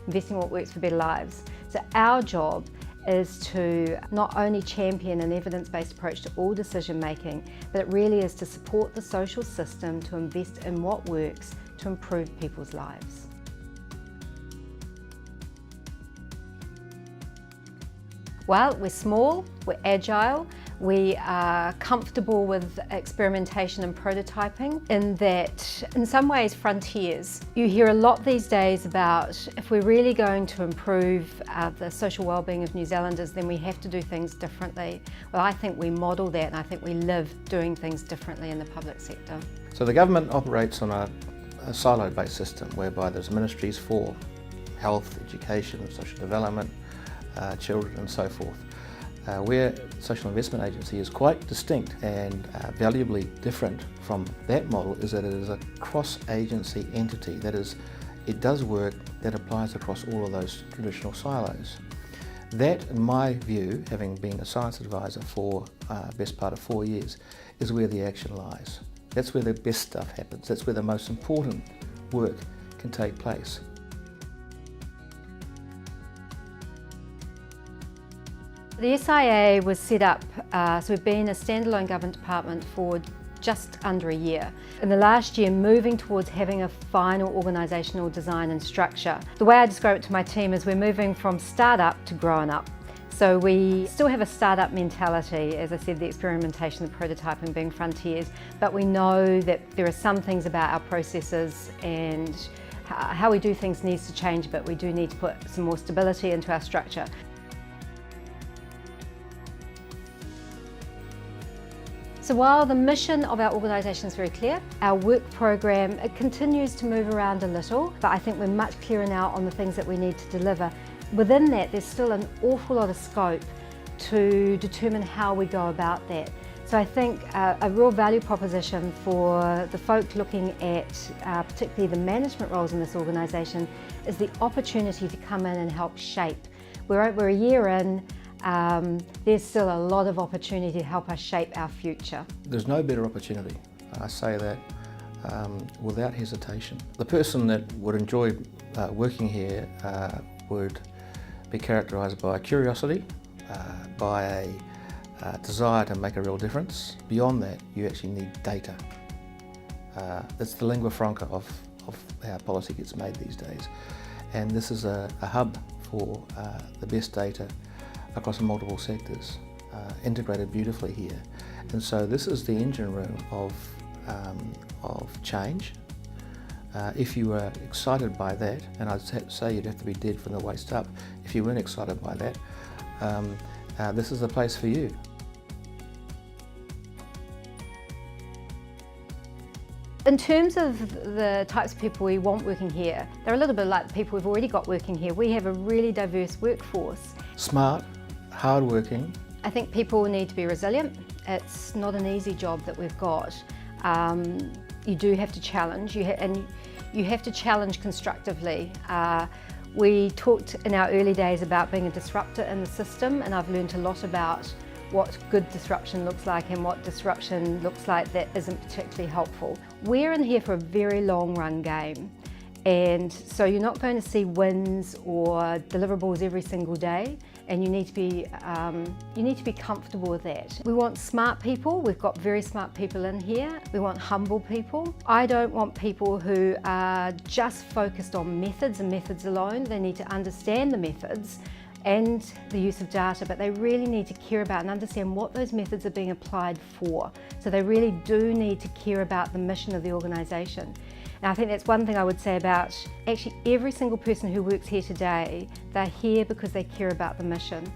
investing in what works for better lives. So our job is to not only champion an evidence-based approach to all decision making, but it really is to support the social system to invest in what works to improve people's lives. Well, we're small, we're agile, we are comfortable with experimentation and prototyping in that, in some ways, frontiers. You hear a lot these days about if we're really going to improve the social wellbeing of New Zealanders, then we have to do things differently. Well, I think we model that, and I think we live doing things differently in the public sector. So the government operates on a silo-based system whereby there's ministries for health, education, social development, children and so forth. Where Social Investment Agency is quite distinct and valuably different from that model is that it is a cross-agency entity. That is, it does work that applies across all of those traditional silos. That, in my view, having been a science advisor for best part of 4 years, is where the action lies. That's where the best stuff happens. That's where the most important work can take place. The SIA was set up, so we've been a standalone government department for just under a year. In the last year, moving towards having a final organisational design and structure. The way I describe it to my team is we're moving from start-up to growing up. So we still have a start-up mentality, as I said, the experimentation, the prototyping being frontiers, but we know that there are some things about our processes and how we do things needs to change, but we do need to put some more stability into our structure. So while the mission of our organisation is very clear, our work program, it continues to move around a little, but I think we're much clearer now on the things that we need to deliver. Within that, there's still an awful lot of scope to determine how we go about that. So I think a real value proposition for the folk looking at particularly the management roles in this organisation is the opportunity to come in and help shape. We're a year in. There's still a lot of opportunity to help us shape our future. There's no better opportunity. I say that without hesitation. The person that would enjoy working here would be characterised by curiosity, by a desire to make a real difference. Beyond that, you actually need data. That's the lingua franca of how policy gets made these days. And this is a hub for the best data across multiple sectors, integrated beautifully here. And so this is the engine room of change. If you were excited by that, and I'd say you'd have to be dead from the waist up if you weren't excited by that, this is the place for you. In terms of the types of people we want working here, they're a little bit like the people we've already got working here. We have a really diverse workforce. Smart, hard-working. I think people need to be resilient. It's not an easy job that we've got. You do have to challenge, and you have to challenge constructively. We talked in our early days about being a disruptor in the system, and I've learned a lot about what good disruption looks like and what disruption looks like that isn't particularly helpful. We're in here for a very long run game. And so you're not going to see wins or deliverables every single day, and you need to be comfortable with that. We want smart people. We've got very smart people in here. We want humble people. I don't want people who are just focused on methods and methods alone. They need to understand the methods and the use of data, but they really need to care about and understand what those methods are being applied for. So they really do need to care about the mission of the organisation. And I think that's one thing I would say about actually every single person who works here today. They're here because they care about the mission.